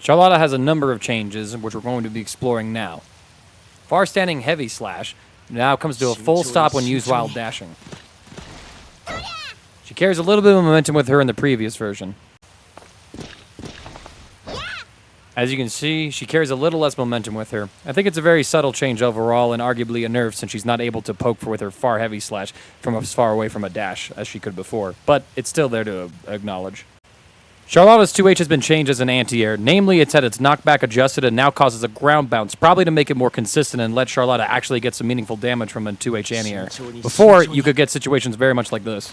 Charlotta has a number of changes, which we're going to be exploring now. Far-standing heavy slash now comes to a full stop when used while dashing. She carries a little bit of momentum with her in the previous version. As you can see, she carries a little less momentum with her. I think it's a very subtle change overall and arguably a nerf since she's not able to poke with her far heavy slash from as far away from a dash as she could before, but it's still there to acknowledge. Charlotta's 2H has been changed as an anti-air, namely it's had its knockback adjusted and now causes a ground bounce, probably to make it more consistent and let Charlotta actually get some meaningful damage from a 2H anti-air. Before, you could get situations very much like this.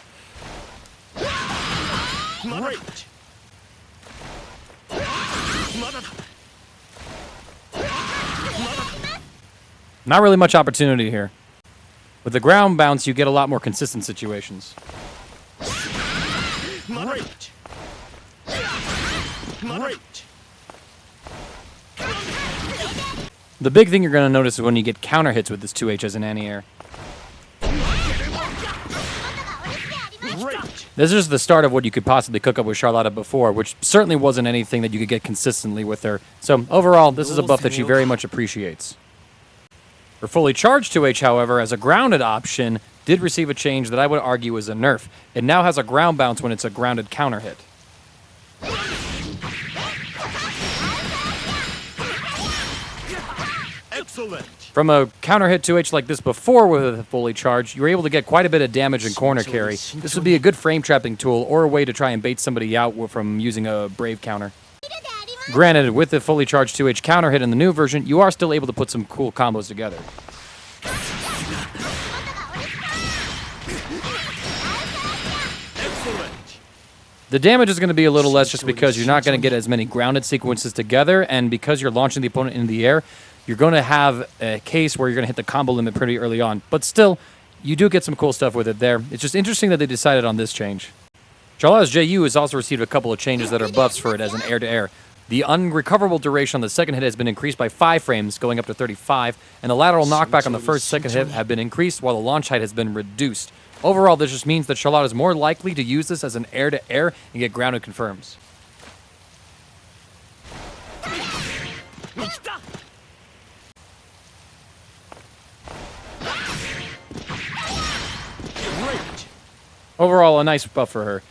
Not really much opportunity here. With the ground bounce, you get a lot more consistent situations. The big thing you're going to notice is when you get counter hits with this 2H as an anti-air. This is the start of what you could possibly cook up with Charlotta before, which certainly wasn't anything that you could get consistently with her. So overall, this is a buff that she very much appreciates. Her fully charged 2H, however, as a grounded option, did receive a change that I would argue is a nerf. It now has a ground bounce when it's a grounded counter hit. Excellent. From a counter hit 2H like this before with a fully charged, you were able to get quite a bit of damage in corner carry. This would be a good frame trapping tool or a way to try and bait somebody out from using a brave counter. Granted, with the fully charged 2H counter hit in the new version, you are still able to put some cool combos together. The damage is going to be a little less just because you're not going to get as many grounded sequences together, and because you're launching the opponent into the air, you're going to have a case where you're going to hit the combo limit pretty early on. But still, you do get some cool stuff with it there. It's just interesting that they decided on this change. Charlotta's JU has also received a couple of changes that are buffs for it as an air-to-air. The unrecoverable duration on the second hit has been increased by 5 frames, going up to 35, and the lateral knockback on the first second hit have been increased, while the launch height has been reduced. Overall, this just means that Charlotta is more likely to use this as an air-to-air and get grounded confirms. Overall, a nice buff for her.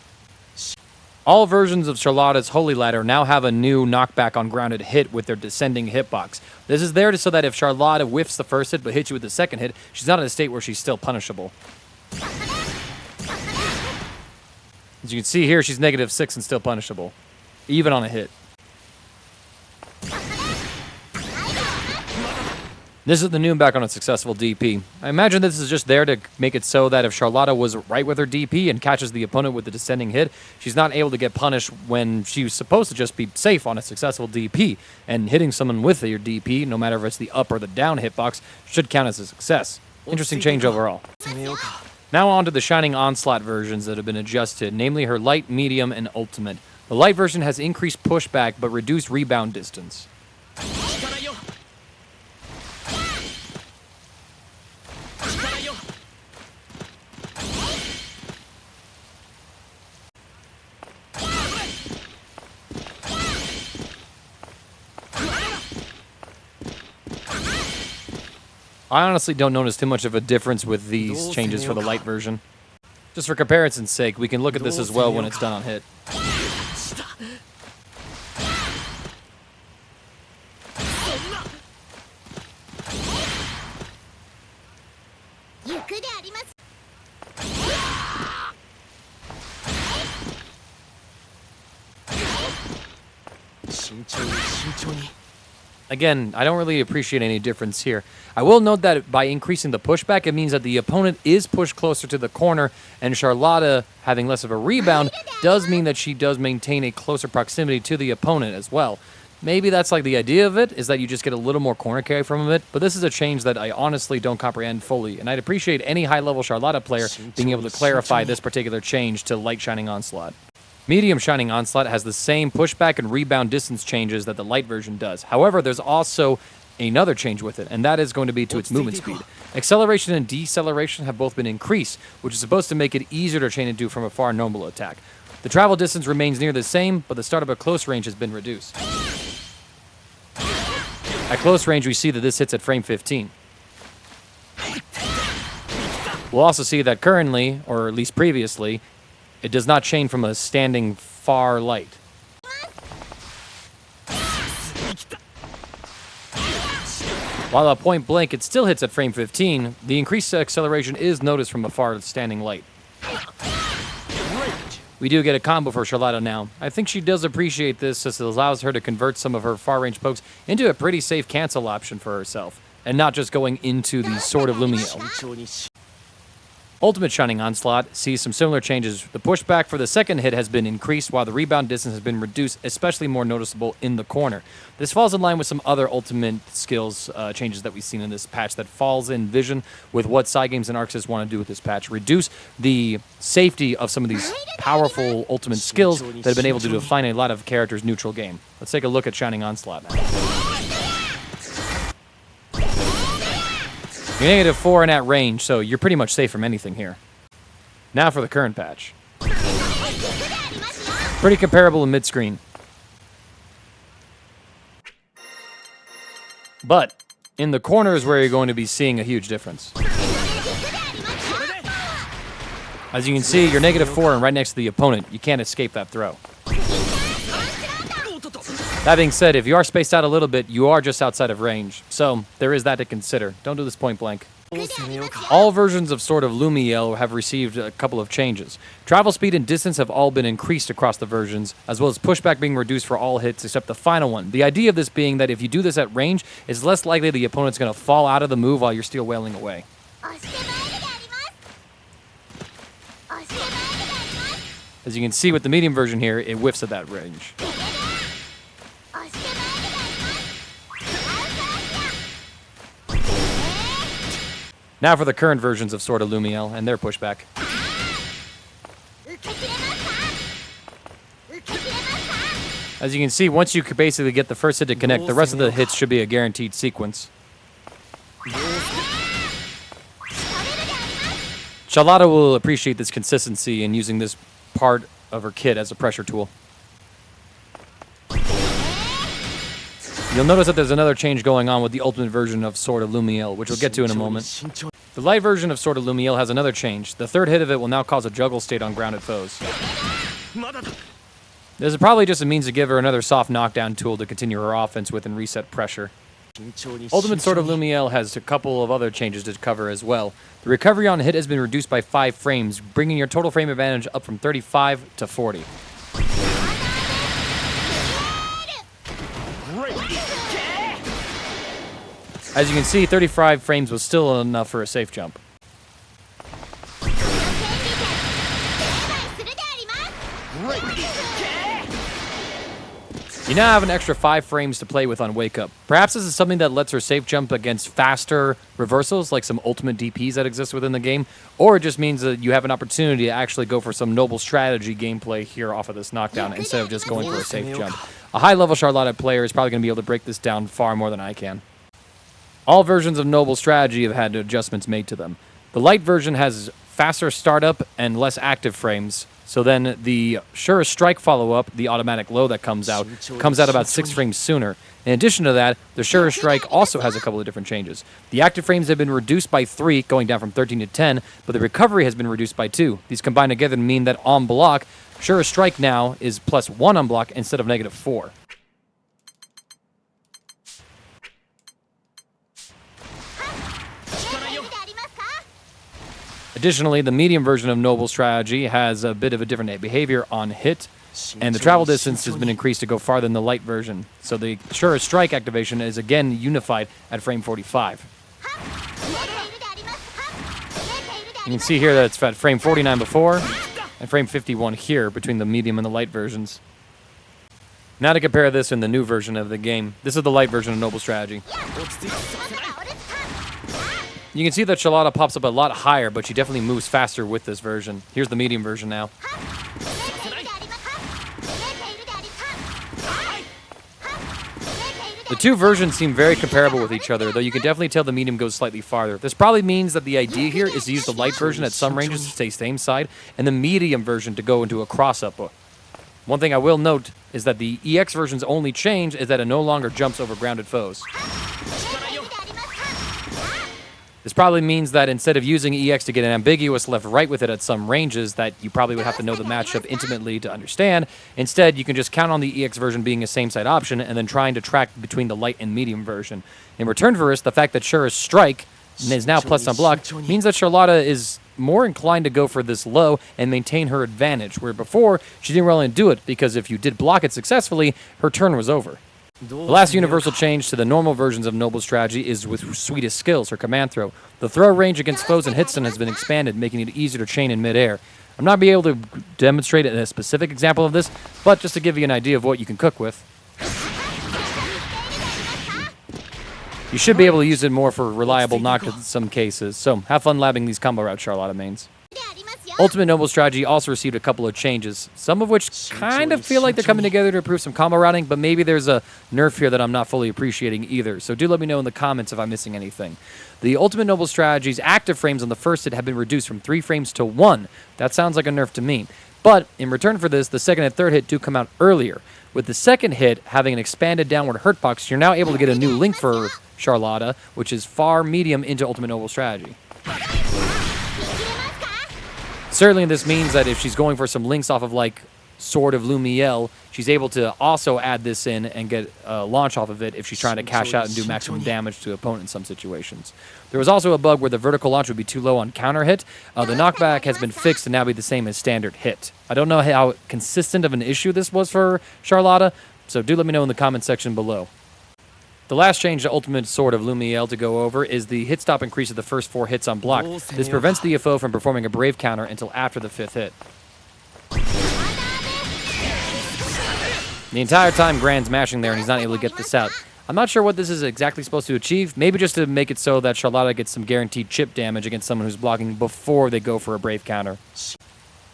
All versions of Charlotta's Holy Ladder now have a new knockback on grounded hit with their descending hitbox. This is there so that if Charlotta whiffs the first hit but hits you with the second hit, she's not in a state where she's still punishable. As you can see here, she's -6 and still punishable, even on a hit. This is the new back on a successful DP. I imagine this is just there to make it so that if Charlotta was right with her DP and catches the opponent with the descending hit, she's not able to get punished when she's supposed to just be safe on a successful DP. And hitting someone with your DP, no matter if it's the up or the down hitbox, should count as a success. Interesting change overall. Now on to the Shining Onslaught versions that have been adjusted, namely her Light, Medium, and Ultimate. The Light version has increased pushback but reduced rebound distance. I honestly don't notice too much of a difference with these changes for the light version. Just for comparison's sake, we can look at this as well when it's done on hit. Again, I don't really appreciate any difference here. I will note that by increasing the pushback, it means that the opponent is pushed closer to the corner, and Charlotta, having less of a rebound, does mean that she does maintain a closer proximity to the opponent as well. Maybe that's like the idea of it, is that you just get a little more corner carry from it, but this is a change that I honestly don't comprehend fully, and I'd appreciate any high-level Charlotta player being able to clarify this particular change to Light Shining Onslaught. Medium Shining Onslaught has the same pushback and rebound distance changes that the light version does. However, there's also another change with it, and that is going to be to its movement speed. Acceleration and deceleration have both been increased, which is supposed to make it easier to chain into from a far normal attack. The travel distance remains near the same, but the start of a close range has been reduced. At close range, we see that this hits at frame 15. We'll also see that currently, or at least previously, it does not change from a standing far light. While at point blank it still hits at frame 15, the increased acceleration is noticed from a far standing light. We do get a combo for Charlotta now. I think she does appreciate this, as it allows her to convert some of her far-range pokes into a pretty safe cancel option for herself, and not just going into the Sword of Lumiel. Ultimate Shining Onslaught sees some similar changes. The pushback for the second hit has been increased, while the rebound distance has been reduced, especially more noticeable in the corner. This falls in line with some other ultimate skills changes that we've seen in this patch that falls in vision with what Cygames and Arxis want to do with this patch. Reduce the safety of some of these powerful ultimate skills that have been able to define a lot of characters' neutral game. Let's take a look at Shining Onslaught now. You're -4 and at range, so you're pretty much safe from anything here. Now for the current patch. Pretty comparable in mid-screen. But in the corners where you're going to be seeing a huge difference. As you can see, you're -4 and right next to the opponent. You can't escape that throw. That being said, if you are spaced out a little bit, you are just outside of range. So there is that to consider. Don't do this point blank. All versions of Sword of Lumiel have received a couple of changes. Travel speed and distance have all been increased across the versions, as well as pushback being reduced for all hits except the final one. The idea of this being that if you do this at range, it's less likely the opponent's going to fall out of the move while you're still wailing away. As you can see with the medium version here, it whiffs at that range. Now for the current versions of Sword of Lumiel and their pushback. As you can see, once you basically get the first hit to connect, the rest of the hits should be a guaranteed sequence. Charlotta will appreciate this consistency in using this part of her kit as a pressure tool. You'll notice that there's another change going on with the ultimate version of Sword of Lumiel, which we'll get to in a moment. The light version of Sword of Lumiel has another change. The third hit of it will now cause a juggle state on grounded foes. This is probably just a means to give her another soft knockdown tool to continue her offense with and reset pressure. Ultimate Sword of Lumiel has a couple of other changes to cover as well. The recovery on hit has been reduced by 5 frames, bringing your total frame advantage up from 35 to 40. As you can see, 35 frames was still enough for a safe jump. You now have an extra 5 frames to play with on Wake Up. Perhaps this is something that lets her safe jump against faster reversals, like some ultimate DPs that exist within the game, or it just means that you have an opportunity to actually go for some noble strategy gameplay here off of this knockdown instead of just going for a safe jump. A high-level Charlotta player is probably going to be able to break this down far more than I can. All versions of Noble Strategy have had adjustments made to them. The light version has faster startup and less active frames, so then the Sure Strike follow-up, the automatic low that comes out about 6 frames sooner. In addition to that, the Sure Strike also has a couple of different changes. The active frames have been reduced by 3, going down from 13 to 10, but the recovery has been reduced by 2. These combine together to mean that on block, Sure Strike now is +1 on block instead of -4. Additionally, the medium version of Noble Strategy has a bit of a different behavior on hit, and the travel distance has been increased to go farther than the light version. So the Sure Strike activation is again unified at frame 45. You can see here that it's at frame 49 before, and frame 51 here between the medium and the light versions. Now to compare this in the new version of the game. This is the light version of Noble Strategy. You can see that Charlotta pops up a lot higher, but she definitely moves faster with this version. Here's the medium version now. The two versions seem very comparable with each other, though you can definitely tell the medium goes slightly farther. This probably means that the idea here is to use the light version at some ranges to stay same side, and the medium version to go into a cross-up. One thing I will note is that the EX version's only change is that it no longer jumps over grounded foes. This probably means that instead of using EX to get an ambiguous left-right with it at some ranges that you probably would have to know the matchup intimately to understand, instead you can just count on the EX version being a same-side option and then trying to track between the light and medium version. In return for this, the fact that Shura's strike is now plus on block means that Charlotta is more inclined to go for this low and maintain her advantage, where before she didn't really do it because if you did block it successfully, her turn was over. The last universal change to the normal versions of Noble Strategy is with Sweetest Skills, her command throw. The throw range against foes and hitstun has been expanded, making it easier to chain in midair. I'm not being able to demonstrate a specific example of this, but just to give you an idea of what you can cook with. You should be able to use it more for reliable knock in some cases, so have fun labbing these combo route Charlotta mains. Ultimate Noble Strategy also received a couple of changes, some of which kind of feel like they're coming together to improve some combo routing, but maybe there's a nerf here that I'm not fully appreciating either, so do let me know in the comments if I'm missing anything. The Ultimate Noble Strategy's active frames on the first hit have been reduced from 3 frames to 1. That sounds like a nerf to me. But in return for this, the second and third hit do come out earlier. With the second hit having an expanded downward hurt box, you're now able to get a new link for Charlotta, which is far medium into Ultimate Noble Strategy. Certainly this means that if she's going for some links off of like Sword of Lumiel, she's able to also add this in and get a launch off of it if she's trying to cash out and do maximum damage to the opponent in some situations. There was also a bug where the vertical launch would be too low on counter hit. The knockback has been fixed to now be the same as standard hit. I don't know how consistent of an issue this was for Charlotta, so do let me know in the comment section below. The last change to Ultimate Sword of Lumiel to go over is the hit stop increase of the first 4 hits on block. This prevents the foe from performing a Brave counter until after the 5th hit. The entire time Grand's mashing there and he's not able to get this out. I'm not sure what this is exactly supposed to achieve, maybe just to make it so that Charlotta gets some guaranteed chip damage against someone who's blocking before they go for a Brave counter.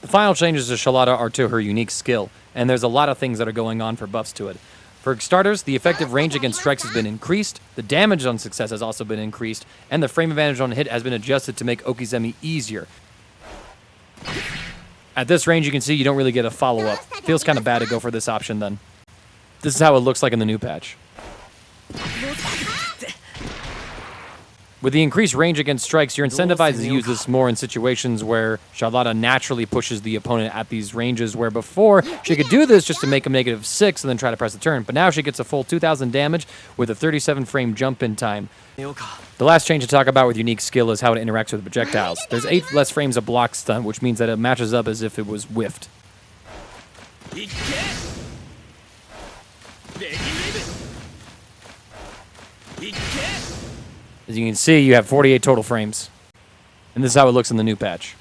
The final changes to Charlotta are to her unique skill, and there's a lot of things that are going on for buffs to it. For starters, the effective range against strikes has been increased, the damage on success has also been increased, and the frame advantage on hit has been adjusted to make Okizeme easier. At this range, you can see you don't really get a follow-up. Feels kind of bad to go for this option then. This is how it looks like in the new patch. With the increased range against strikes, you're incentivized to use this more in situations where Charlotta naturally pushes the opponent at these ranges, where before she could do this just to make him -6 and then try to press the turn, but now she gets a full 2,000 damage with a 37-frame jump-in time. The last change to talk about with unique skill is how it interacts with projectiles. There's 8 less frames of block stun, which means that it matches up as if it was whiffed. As you can see, you have 48 total frames. And this is how it looks in the new patch.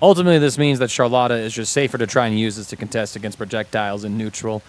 Ultimately, this means that Charlotta is just safer to try and use this to contest against projectiles in neutral.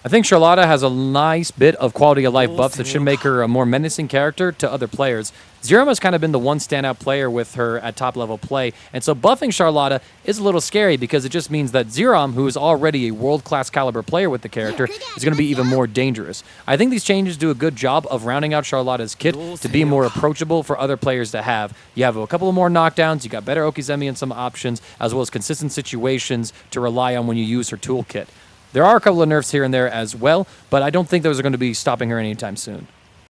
I think Charlotta has a nice bit of quality of life buffs that should make her a more menacing character to other players. Zerom has kind of been the one standout player with her at top level play, and so buffing Charlotta is a little scary because it just means that Zerom, who is already a world-class caliber player with the character, is going to be even more dangerous. I think these changes do a good job of rounding out Charlotta's kit to be more approachable for other players to have. You have a couple of more knockdowns, you got better Okizeme and some options, as well as consistent situations to rely on when you use her toolkit. There are a couple of nerfs here and there as well, but I don't think those are going to be stopping her anytime soon.